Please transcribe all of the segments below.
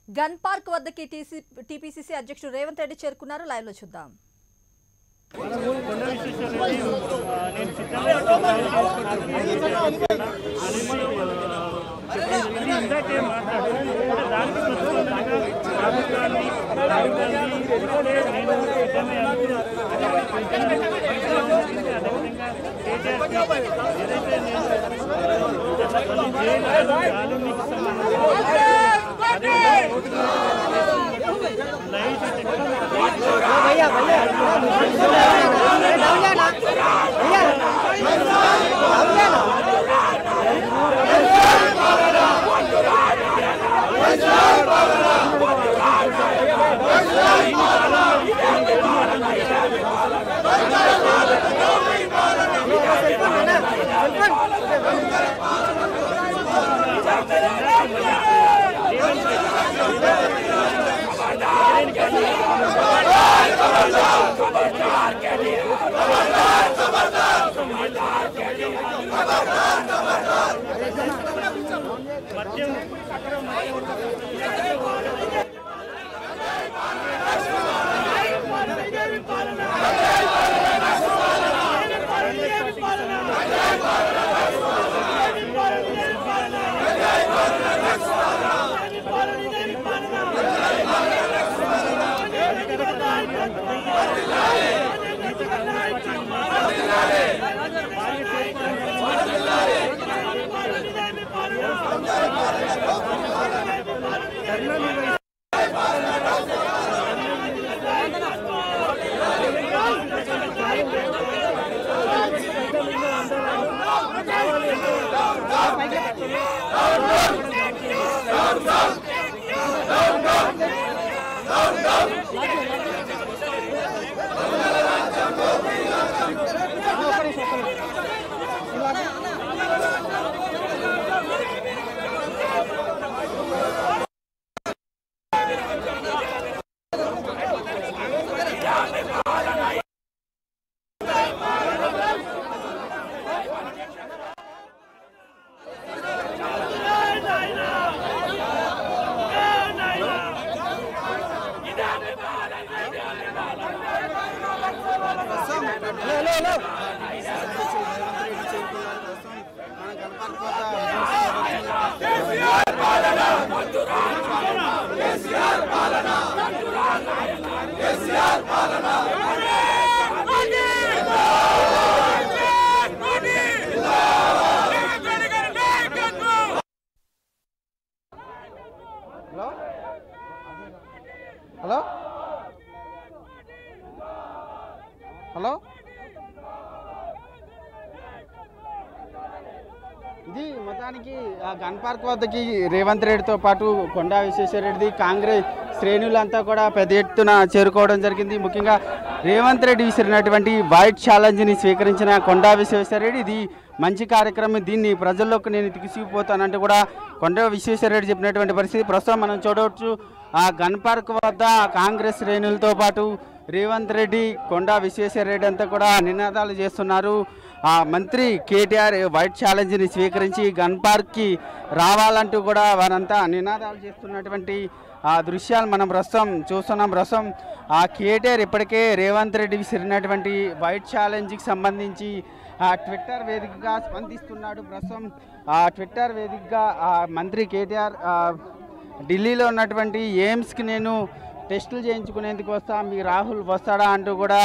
Gun park వద్దకి TPCC అధ్యక్షుడు రేవంత్ రెడ్డి చేరుకున్నారు. లైవ్ లో చూద్దాం. भैया भैया హలో హలో ఇది మొత్తానికి గన్ పార్క్ వద్దకి రేవంత్ రెడ్డితో పాటు కొండా విశ్వేశ్వరరెడ్డి కాంగ్రెస్ శ్రేణులంతా కూడా పెద్ద ఎత్తున చేరుకోవడం జరిగింది. ముఖ్యంగా రేవంత్ రెడ్డి విసిరినటువంటి వైట్ ఛాలెంజ్ని స్వీకరించిన కొండా విశ్వేశ్వరరెడ్డి ఇది మంచి కార్యక్రమం, దీన్ని ప్రజల్లోకి నేను తీసుకుపోతానంటూ కూడా కొండా విశ్వేశ్వరరెడ్డి చెప్పినటువంటి పరిస్థితి ప్రస్తుతం మనం చూడవచ్చు. ఆ గన్ పార్క్ వద్ద కాంగ్రెస్ శ్రేణులతో పాటు రేవంత్ రెడ్డి కొండా విశ్వేశ్వరరెడ్డి అంతా కూడా నినాదాలు చేస్తున్నారు. మంత్రి కేటీఆర్ వైట్ ఛాలెంజ్ని స్వీకరించి గన్ పార్క్కి రావాలంటూ కూడా వారంతా నినాదాలు చేస్తున్నటువంటి దృశ్యాలు మనం ప్రస్తుతం చూస్తున్నాం. ప్రస్తుతం కేటీఆర్ ఇప్పటికే రేవంత్ రెడ్డి విసిరినటువంటి వైట్ ఛాలెంజ్కి సంబంధించి ట్విట్టర్ వేదికగా స్పందిస్తున్నాడు. ప్రస్తుతం ట్విట్టర్ వేదికగా మంత్రి కేటీఆర్ ఢిల్లీలో ఉన్నటువంటి ఎయిమ్స్కి నేను టెస్టులు చేయించుకునేందుకు వస్తా, మీ రాహుల్ వస్తాడా అంటూ కూడా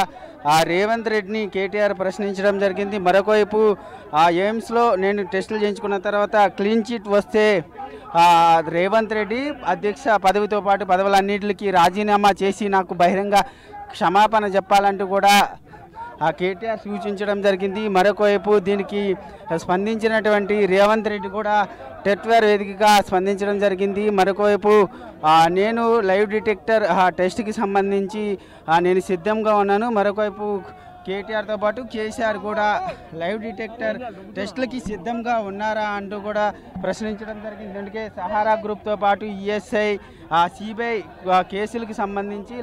రేవంత్ రెడ్డిని కేటీఆర్ ప్రశ్నించడం జరిగింది. మరొకవైపు ఎయిమ్స్లో నేను టెస్టులు చేయించుకున్న తర్వాత క్లీన్ చిట్ వస్తే రేవంత్ రెడ్డి అధ్యక్ష పదవితో పాటు పదవులన్నింటికి రాజీనామా చేసి నాకు బహిరంగ క్షమాపణ చెప్పాలంటూ కూడా కేటీఆర్ సూచించడం జరిగింది. మరొకవైపు దీనికి స్పందించినటువంటి రేవంత్ రెడ్డి కూడా ట్విట్టర్ వేదికగా స్పందించడం జరిగింది. మరొకవైపు నేను లైవ్ డిటెక్టర్ టెస్ట్కి సంబంధించి నేను సిద్ధంగా ఉన్నాను. మరొకవైపు కేటీఆర్తో పాటు కేసీఆర్ కూడా లైవ్ డిటెక్టర్ టెస్టులకి సిద్ధంగా ఉన్నారా అంటూ కూడా ప్రశ్నించడం జరిగింది. అందుకే సహారా గ్రూప్తో పాటు ఈఎస్ఐ సిబిఐ కేసులకు సంబంధించి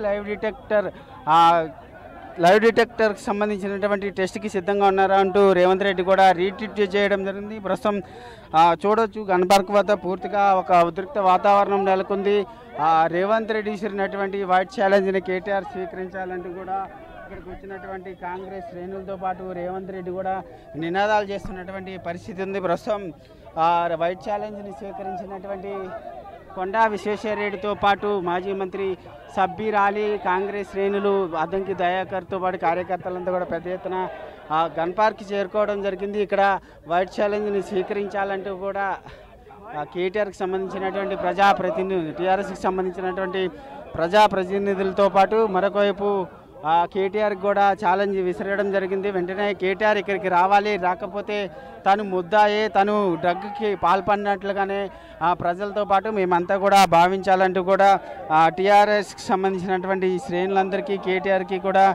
లైవ్ డిటెక్టర్కి సంబంధించినటువంటి టెస్ట్కి సిద్ధంగా ఉన్నారా అంటూ రేవంత్ రెడ్డి కూడా రీట్వీట్ చేయడం జరిగింది. ప్రస్తుతం చూడొచ్చు గన్ పార్క్ వద్ద పూర్తిగా ఒక ఉద్రిక్త వాతావరణం నెలకొంది. రేవంత్ రెడ్డి విసిరినటువంటి వైట్ ఛాలెంజ్ని కేటీఆర్ స్వీకరించాలంటూ కూడా ఇక్కడికి వచ్చినటువంటి కాంగ్రెస్ శ్రేణులతో పాటు రేవంత్ రెడ్డి కూడా నినాదాలు చేస్తున్నటువంటి పరిస్థితి ఉంది. ప్రస్తుతం వైట్ ఛాలెంజ్ని స్వీకరించినటువంటి కొండా విశ్వేశ్వరరెడ్డితో పాటు మాజీ మంత్రి సబ్బీర్ అలీ, కాంగ్రెస్ శ్రేణులు, అద్దంకి దయాకర్తో పాటు కార్యకర్తలంతా కూడా పెద్ద ఎత్తున గన్ పార్క్ చేరుకోవడం జరిగింది. ఇక్కడ వైట్ ఛాలెంజ్ని స్వీకరించాలంటూ కూడా కేటీఆర్కి సంబంధించినటువంటి ప్రజాప్రతినిధులు, టీఆర్ఎస్కి సంబంధించినటువంటి ప్రజాప్రతినిధులతో పాటు మరొకవైపు కేటీఆర్కి కూడా ఛాలెంజ్ విసిరడం జరిగింది. వెంటనే కేటీఆర్ ఇక్కడికి రావాలి, రాకపోతే తను ముద్దాయే, తను డ్రగ్కి పాల్పడినట్లుగానే ప్రజలతో పాటు మేమంతా కూడా భావించాలంటూ కూడా టీఆర్ఎస్కి సంబంధించినటువంటి శ్రేణులందరికీ, కేటీఆర్కి కూడా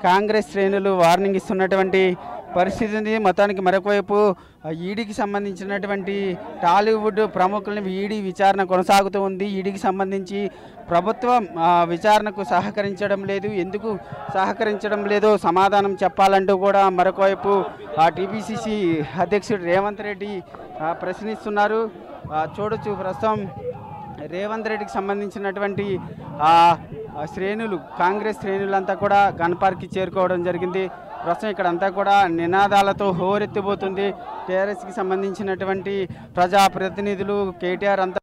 కాంగ్రెస్ శ్రేణులు వార్నింగ్ ఇస్తున్నటువంటి పరిస్థితి ఉంది. మొత్తానికి మరొకవైపు ఈడీకి సంబంధించినటువంటి టాలీవుడ్ ప్రముఖులను ఈడీ విచారణ కొనసాగుతూ ఉంది. ఈడీకి సంబంధించి ప్రభుత్వం విచారణకు సహకరించడం లేదు, ఎందుకు సహకరించడం లేదో సమాధానం చెప్పాలంటూ కూడా మరొకవైపు టీపీసీసీ అధ్యక్షుడు రేవంత్ రెడ్డి ప్రశ్నిస్తున్నారు. చూడొచ్చు ప్రస్తుతం రేవంత్ రెడ్డికి సంబంధించినటువంటి శ్రేణులు, కాంగ్రెస్ శ్రేణులంతా కూడా గన్ పార్క్కి చేరుకోవడం జరిగింది. ప్రస్తుతం ఇక్కడంతా కూడా నినాదాలతో హోరెత్తిపోతుంది. టీఆర్ఎస్కి సంబంధించినటువంటి ప్రజాప్రతినిధులు, కేటీఆర్ అంతా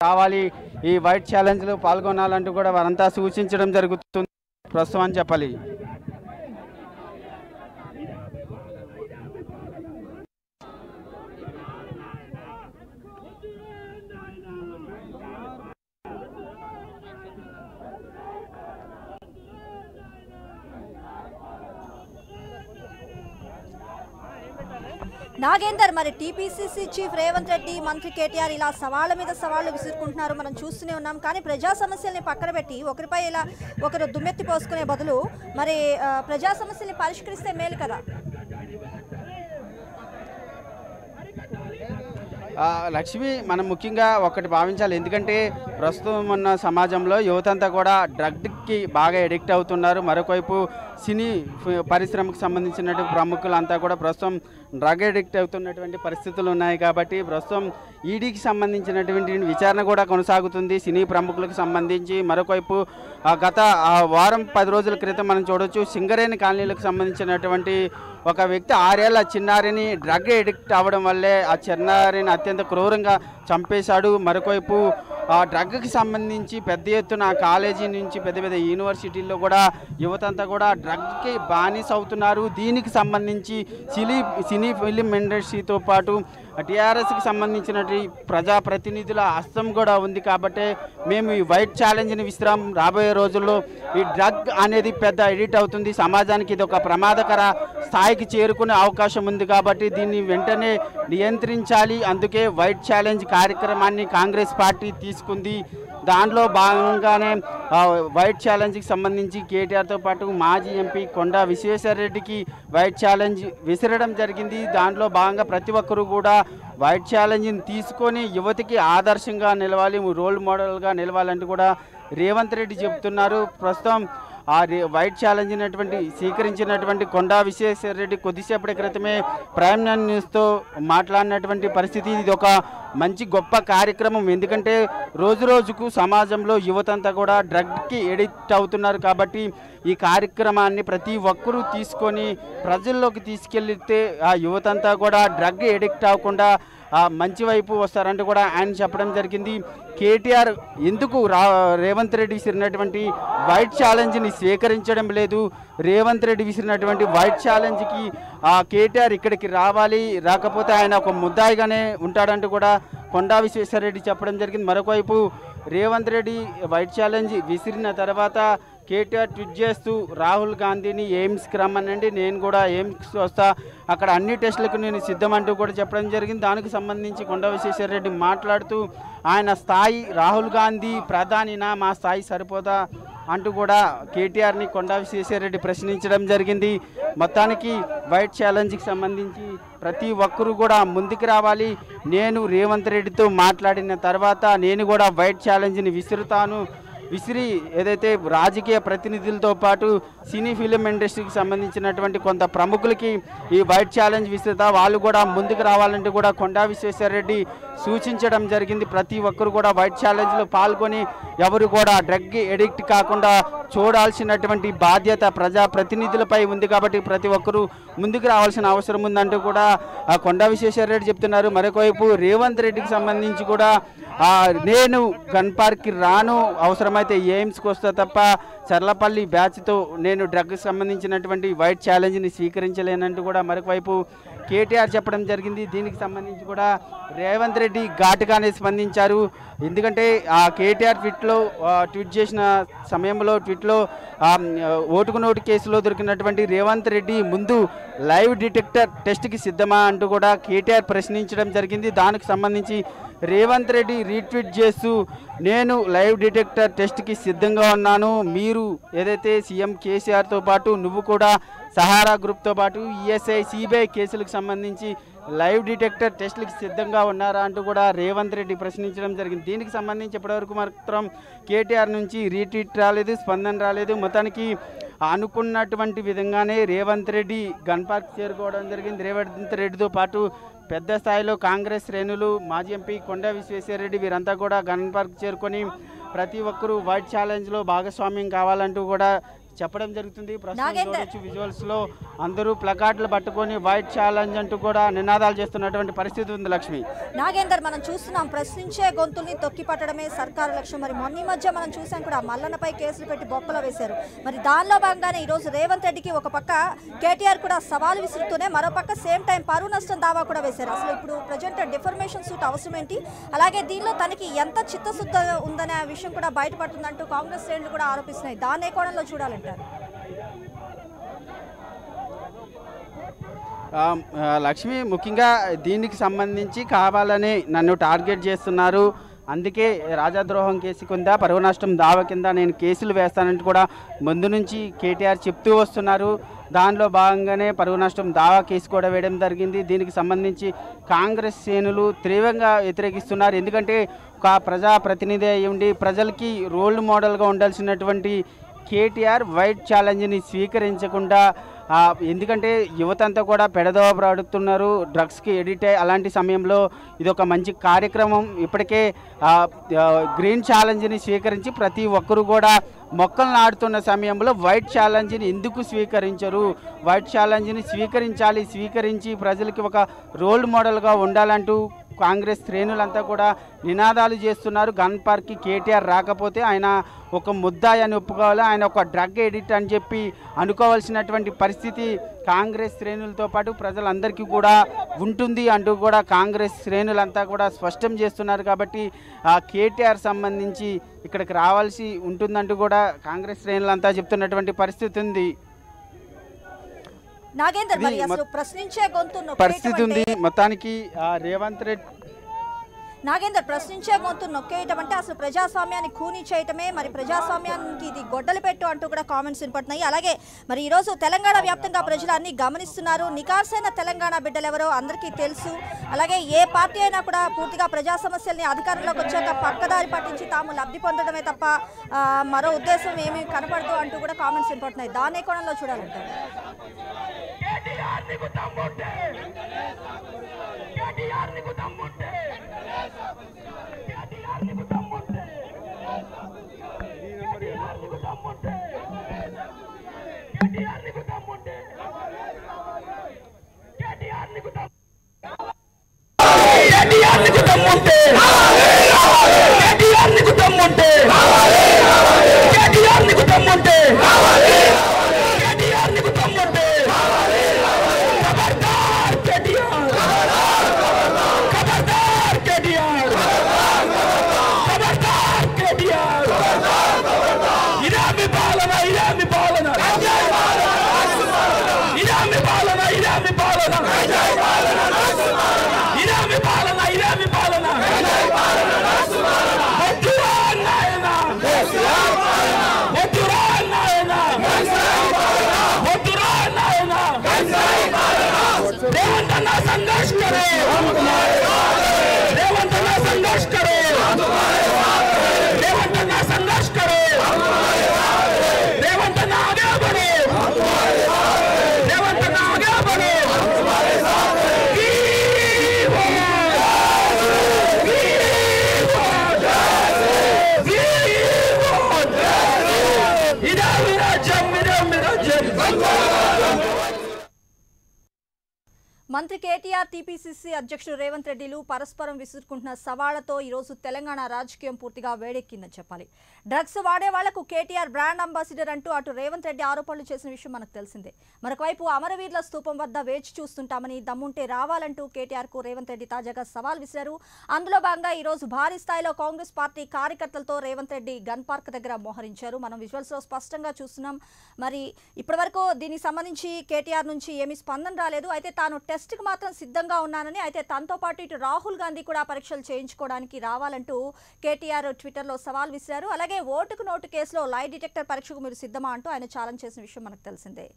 రావాలి, ఈ వైట్ ఛాలెంజ్లో పాల్గొనాలంటూ కూడా వారంతా సూచించడం జరుగుతుంది ప్రస్తుతం అని చెప్పాలి. నాగేందర్, మరి టీపీసీసీ చీఫ్ రేవంత్ రెడ్డి, మంత్రి కేటీఆర్ ఇలా సవాళ్ళ మీద సవాళ్ళు విసురుకుంటున్నారు, మనం చూస్తూనే ఉన్నాం. కానీ ప్రజా సమస్యల్ని పక్కన పెట్టి ఒకరిపై ఇలా ఒకరు దుమ్మెత్తి పోసుకునే బదులు మరి ప్రజా సమస్యల్ని పరిష్కరిస్తే మేలు కదా. లక్ష్మి, మనం ముఖ్యంగా ఒకటి భావించాలి. ఎందుకంటే ప్రస్తుతం ఉన్న సమాజంలో యువతంతా కూడా డ్రగ్కి బాగా ఎడిక్ట్ అవుతున్నారు. మరొకవైపు సినీ పరిశ్రమకు సంబంధించినటువంటి ప్రముఖులంతా కూడా ప్రస్తుతం డ్రగ్ ఎడిక్ట్ అవుతున్నటువంటి పరిస్థితులు ఉన్నాయి. కాబట్టి ప్రస్తుతం ఈడీకి సంబంధించినటువంటి విచారణ కూడా కొనసాగుతుంది సినీ ప్రముఖులకు సంబంధించి. మరొకవైపు గత వారం 10 రోజుల క్రితం మనం చూడవచ్చు, సింగరేణి కాలనీలకు సంబంధించినటువంటి ఒక వ్యక్తి 6 ఏళ్ల చిన్నారిని డ్రగ్ ఎడిక్ట్ అవ్వడం వల్లే ఆ చిన్నారిని అత్యంత క్రూరంగా చంపేశాడు. మరొకవైపు డ్రగ్కి సంబంధించి పెద్ద ఎత్తున కాలేజీ నుంచి పెద్ద పెద్ద యూనివర్సిటీల్లో కూడా యువతంతా కూడా డ్రగ్కి బానిస అవుతున్నారు. దీనికి సంబంధించి సినీ ఫిలిం ఇండస్ట్రీతో పాటు టీఆర్ఎస్కి సంబంధించినటువంటి ప్రజాప్రతినిధుల హస్తం కూడా ఉంది. కాబట్టి మేము ఈ వైట్ ఛాలెంజ్ని విసిరాం. రాబోయే రోజుల్లో ఈ డ్రగ్ అనేది పెద్ద ఎడిట్ అవుతుంది, సమాజానికి ఇది ఒక ప్రమాదకర స్థాయికి చేరుకునే అవకాశం ఉంది. కాబట్టి దీన్ని వెంటనే నియంత్రించాలి. అందుకే వైట్ ఛాలెంజ్ కార్యక్రమాన్ని కాంగ్రెస్ పార్టీ తీసుకుంది. దాంట్లో భాగంగానే వైట్ ఛాలెంజ్కి సంబంధించి కేటీఆర్తో పాటు మాజీ ఎంపీ కొండా విశ్వేశ్వరరెడ్డికి వైట్ ఛాలెంజ్ విసిరడం జరిగింది. దాంట్లో భాగంగా ప్రతి ఒక్కరూ కూడా వైట్ ఛాలెంజ్ని తీసుకొని యువతికి ఆదర్శంగా నిలవాలి, రోల్ మోడల్గా నిలవాలంటూ కూడా రేవంత్ రెడ్డి చెబుతున్నారు. ప్రస్తుతం వైట్ ఛాలెంజ్ స్వీకరించినటువంటి కొండా విశ్వేశ్వరరెడ్డి కొద్దిసేపటి క్రితమే ప్రైమ్ న్యూస్తో మాట్లాడినటువంటి పరిస్థితి. ఇది ఒక మంచి గొప్ప కార్యక్రమం. ఎందుకంటే రోజు రోజుకు సమాజంలో యువతంతా కూడా డ్రగ్కి ఎడిక్ట్ అవుతున్నారు. కాబట్టి ఈ కార్యక్రమాన్ని ప్రతి ఒక్కరూ తీసుకొని ప్రజల్లోకి తీసుకెళ్తే ఆ యువతంతా కూడా డ్రగ్ ఎడిక్ట్ అవ్వకుండా మంచి వైపు వస్తారంటూ కూడా ఆయన చెప్పడం జరిగింది. కేటీఆర్ ఎందుకు రేవంత్ రెడ్డి విసిరినటువంటి వైట్ ఛాలెంజ్ని స్వీకరించడం లేదు? రేవంత్ రెడ్డి విసిరినటువంటి వైట్ ఛాలెంజ్కి కేటీఆర్ ఇక్కడికి రావాలి, రాకపోతే ఆయన ఒక ముద్దాయిగానే ఉంటాడంటూ కూడా కొండా విశ్వేశ్వరరెడ్డి చెప్పడం జరిగింది. మరొకవైపు రేవంత్ రెడ్డి వైట్ ఛాలెంజ్ విసిరిన తర్వాత కేటీఆర్ ట్వీట్ చేస్తూ రాహుల్ గాంధీని ఎయిమ్స్కి రమ్మనండి, నేను కూడా ఎయిమ్స్కి వస్తా, అక్కడ అన్ని టెస్టులకు నేను సిద్ధమంటూ కూడా చెప్పడం జరిగింది. దానికి సంబంధించి కొండా విశ్వేశ్వరరెడ్డి మాట్లాడుతూ ఆయన స్థాయి రాహుల్ గాంధీ ప్రధానినా, మా స్థాయి సరిపోదా అంటూ కూడా కేటీఆర్ని కొండా విశ్వేశ్వరరెడ్డి ప్రశ్నించడం జరిగింది. మొత్తానికి వైట్ ఛాలెంజ్కి సంబంధించి ప్రతి ఒక్కరూ కూడా ముందుకు రావాలి. నేను రేవంత్ రెడ్డితో మాట్లాడిన తర్వాత నేను కూడా వైట్ ఛాలెంజ్ని విసురుతాను విసిరి ఏదైతే రాజకీయ ప్రతినిధులతో పాటు సినీ ఫిలిం ఇండస్ట్రీకి సంబంధించినటువంటి కొంత ప్రముఖులకి ఈ వైట్ ఛాలెంజ్ విసిరితా వాళ్ళు కూడా ముందుకు రావాలంటే కూడా కొండా విశ్వేశ్వరరెడ్డి సూచించడం జరిగింది. ప్రతి ఒక్కరు కూడా వైట్ ఛాలెంజ్లో పాల్గొని ఎవరు కూడా డ్రగ్ ఎడిక్ట్ కాకుండా చూడాల్సినటువంటి బాధ్యత ప్రజాప్రతినిధులపై ఉంది కాబట్టి ప్రతి ఒక్కరూ ముందుకు రావాల్సిన అవసరం ఉందంటూ కూడా కొండా విశ్వేశ్వరరెడ్డి చెప్తున్నారు. మరొకవైపు రేవంత్ రెడ్డికి సంబంధించి కూడా నేను గన్ పార్క్కి రాను, అవసరమైతే ఎయిమ్స్కి వస్తా తప్ప చర్లపల్లి బ్యాచ్తో నేను డ్రగ్కి సంబంధించినటువంటి వైట్ ఛాలెంజ్ని స్వీకరించలేనంటూ కూడా మరొకవైపు కేటీఆర్ చెప్పడం జరిగింది. దీనికి సంబంధించి కూడా రేవంత్ రెడ్డి ఘాటుగానే స్పందించారు. ఎందుకంటే ఆ కేటీఆర్ ట్వీట్ చేసిన సమయంలో ట్వీట్లో ఓటుకు నోటు కేసులో దొరికినటువంటి రేవంత్ రెడ్డి ముందు లైవ్ డిటెక్టర్ టెస్ట్కి సిద్ధమా అంటూ కూడా కేటీఆర్ ప్రశ్నించడం జరిగింది. దానికి సంబంధించి రేవంత్ రెడ్డి రీట్వీట్ చేస్తూ నేను లైవ్ డిటెక్టర్ టెస్ట్కి సిద్ధంగా ఉన్నాను, మీరు ఏదైతే సీఎం కేసీఆర్తో పాటు నువ్వు కూడా సహారా గ్రూప్తో పాటు ఈఎస్ఐ సిబిఐ కేసులకు సంబంధించి లైవ్ డిటెక్టర్ టెస్టులకు సిద్ధంగా ఉన్నారా అంటూ కూడా రేవంత్ రెడ్డి ప్రశ్నించడం జరిగింది. దీనికి సంబంధించి ఇప్పటివరకు మాత్రం కేటీఆర్ నుంచి రీట్వీట్ రాలేదు, స్పందన రాలేదు. మొత్తానికి అనుకున్నటువంటి విధంగానే రేవంత్ రెడ్డి గన్ పార్క్ చేరుకోవడం జరిగింది. రేవంత్ రెడ్డితో పాటు పెద్ద స్థాయిలో కాంగ్రెస్ శ్రేణులు, మాజీ ఎంపీ కొండా విశ్వేశ్వరరెడ్డి వీరంతా కూడా గన్ పార్క్ చేరుకొని ప్రతి ఒక్కరూ వైట్ ఛాలెంజ్లో భాగస్వామ్యం కావాలంటూ కూడా చెప్పడం జరుగుతుంది. ప్రస్తుతం విజువల్స్ లో అందరూ ప్లకార్డులు పట్టుకొని వైట్ ఛాలెంజ్ అంటూ కూడా నినాదాలు చేస్తున్నటువంటి పరిస్థితి ఉంది. లక్ష్మి, నాగేందర్, మనం చూస్తున్నాం ప్రశ్నించే గొంతుల్ని తొక్కి పట్టడమే సర్కారు లక్ష్యం. మరి మొన్న మధ్య మనం చూసాం కూడా మల్లన్నపై కేసులు పెట్టి బొక్కలో వేశారు. మరి దానిలో భాగంగానే ఈరోజు రేవంత్ రెడ్డికి ఒక పక్క కేటీఆర్ కూడా సవాల్ విసురుతూనే మరో పక్క సేమ్ టైం పరువు నష్టం దావా కూడా వేశారు. అసలు ఇప్పుడు ప్రజెంట్ డిఫర్మేషన్ సూట్ అవసరం ఏంటి, అలాగే దీనిలో తనకి ఎంత చిత్తశుద్ధ ఉందనే విషయం కూడా బయటపడుతుందంటూ కాంగ్రెస్ శ్రేణులు కూడా ఆరోపిస్తున్నాయి. దాని కోణంలో చూడాలంటే లక్ష్మి, ముఖ్యంగా దీనికి సంబంధించి కావాలని నన్ను టార్గెట్ చేస్తున్నారు, అందుకే రాజద్రోహం కేసు కింద పరువు నష్టం దావా కింద నేను కేసులు వేస్తానంటూ కూడా ముందు నుంచి కేటీఆర్ చెప్తూ వస్తున్నారు. దానిలో భాగంగానే పరువు నష్టం దావా కేసు కూడా వేయడం జరిగింది. దీనికి సంబంధించి కాంగ్రెస్ శ్రేణులు తీవ్రంగా వ్యతిరేకిస్తున్నారు. ఎందుకంటే ఒక ప్రజాప్రతినిధి అయి ఉండి ప్రజలకి రోల్ మోడల్గా ఉండాల్సినటువంటి కేటీఆర్ వైట్ ఛాలెంజ్ని స్వీకరించకుండా, ఎందుకంటే యువతంతా కూడా పెడదోవ పడుతున్నారు, డ్రగ్స్కి ఎడిట్ అయ్యి, అలాంటి సమయంలో ఇది ఒక మంచి కార్యక్రమం. ఇప్పటికే గ్రీన్ ఛాలెంజ్ని స్వీకరించి ప్రతి ఒక్కరూ కూడా మొక్కలు నాటుతున్న సమయంలో వైట్ ఛాలెంజ్ని ఎందుకు స్వీకరించరు? వైట్ ఛాలెంజ్ని స్వీకరించాలి, స్వీకరించి ప్రజలకి ఒక రోల్ మోడల్గా ఉండాలంటూ కాంగ్రెస్ శ్రేణులంతా కూడా నినాదాలు చేస్తున్నారు. గన్ పార్క్కి కేటీఆర్ రాకపోతే ఆయన ఒక ముద్దాయి అని ఒప్పుకోవాలి, ఆయన ఒక డ్రగ్ ఎడిట్ అని చెప్పి అనుకోవాల్సినటువంటి పరిస్థితి కాంగ్రెస్ శ్రేణులతో పాటు ప్రజలందరికీ కూడా ఉంటుంది అంటూ కూడా కాంగ్రెస్ శ్రేణులంతా కూడా స్పష్టం చేస్తున్నారు. కాబట్టి కేటీఆర్ సంబంధించి ఇక్కడికి రావాల్సి ఉంటుందంటూ కూడా కాంగ్రెస్ శ్రేణులంతా చెప్తున్నటువంటి పరిస్థితి ఉంది. నాగేందర్, మరి అసలు ప్రశ్నించే గొంతు పరిస్థితి ఉంది. మొత్తానికి రేవంత్ రెడ్డి నాగేందర్ ప్రశ్నించే గొంతు నొక్కేయటం అంటే అసలు ప్రజాస్వామ్యాన్ని ఖూనీ చేయటమే, మరి ప్రజాస్వామ్యానికి ఇది గొడ్డలు పెట్టు అంటూ కూడా కామెంట్స్ వినపడుతున్నాయి. అలాగే మరి ఈరోజు తెలంగాణ వ్యాప్తంగా ప్రజలు అన్ని గమనిస్తున్నారు. నికార్సైన తెలంగాణ బిడ్డలు ఎవరో అందరికీ తెలుసు. అలాగే ఏ పార్టీ అయినా కూడా పూర్తిగా ప్రజా సమస్యల్ని అధికారంలోకి వచ్చాక పక్కదారి పట్టించి తాము లబ్ధి పొందడమే తప్ప మరో ఉద్దేశం ఏమీ కనపడదు అంటూ కూడా కామెంట్స్ వినపడుతున్నాయి. దాని కోణంలో చూడాలంటే ఖబర్దార్ మంత్రి కేటీఆర్ టీపీసీసీ అధ్యక్షుడు రేవంత్ రెడ్డిలు పరస్పరం విసురుకుంటున్న సవాళ్లతో ఈరోజు తెలంగాణ రాజకీయం పూర్తిగా వేడెక్కిందని చెప్పాలి. డ్రగ్స్ వాడే వాళ్లకు కేటీఆర్ బ్రాండ్ అంబాసిడర్ అంటూ అటు రేవంత్ రెడ్డి ఆరోపణలు చేసిన విషయం మనకు తెలిసిందే. మరొకవైపు అమరవీరుల స్తూపం వద్ద వేచి చూస్తుంటామని, దమ్ముంటే రావాలంటూ కేటీఆర్ కు రేవంత్ రెడ్డి తాజాగా సవాల్ విసిరారు. అందులో భాగంగా ఈరోజు భారీ స్థాయిలో కాంగ్రెస్ పార్టీ కార్యకర్తలతో రేవంత్ రెడ్డి గన్ పార్క్ దగ్గర మోహరించారు. మనం విజువల్స్ లో స్పష్టంగా చూస్తున్నాం. మరి ఇప్పటివరకు దీనికి సంబంధించి కేటీఆర్ నుంచి ఏమీ స్పందన రాలేదు. అయితే తాను టెస్ట్ కి మాత్రం సిద్ధంగా ఉన్నానని, అయితే తనతో పాటు ఇటు రాహుల్ గాంధీ కూడా పరీక్షలు చేయించుకోవడానికి రావాలంటూ కేటీఆర్ ట్విట్టర్ లో సవాల్ విసిరారు. అలాగే ఓటుకు నోటు కేసులో లై డిటెక్టర్ పరీక్షకు మీరు సిద్ధమా అంటూ ఆయన ఛాలెంజ్ చేసిన విషయం మనకు తెలిసిందే.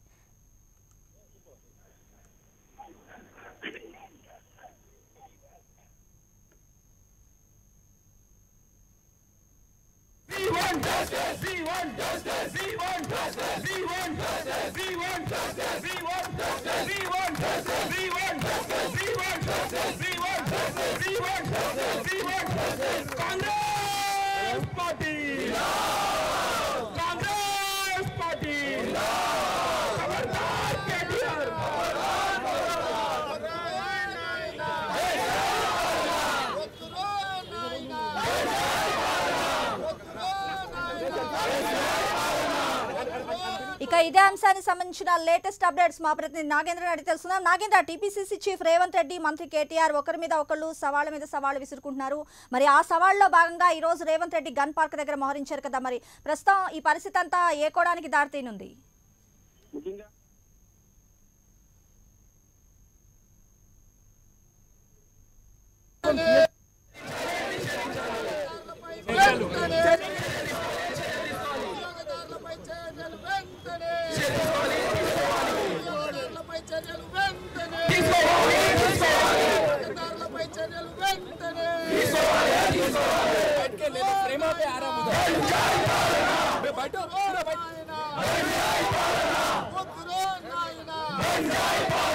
ఇక ఇదే అంశానికి సంబంధించిన లేటెస్ట్ అప్డేట్స్ మా ప్రతినిధి నాగేంద్ర అడిగి తెలుసుకుందాం. నాగేంద్ర, టీపీసీసీ చీఫ్ రేవంత్ రెడ్డి, మంత్రి కేటీఆర్ ఒకరి మీద ఒకళ్ళు సవాళ్ళ మీద సవాళ్ళు విసురుకుంటున్నారు. మరి ఆ సవాళ్ళలో భాగంగా ఈ రోజు రేవంత్ రెడ్డి గన్ పార్క్ దగ్గర మోహరించారు కదా. మరి ప్రస్తుతం ఈ పరిస్థితి అంతా ఏ కోడానికి దారితీనుంది? Bye.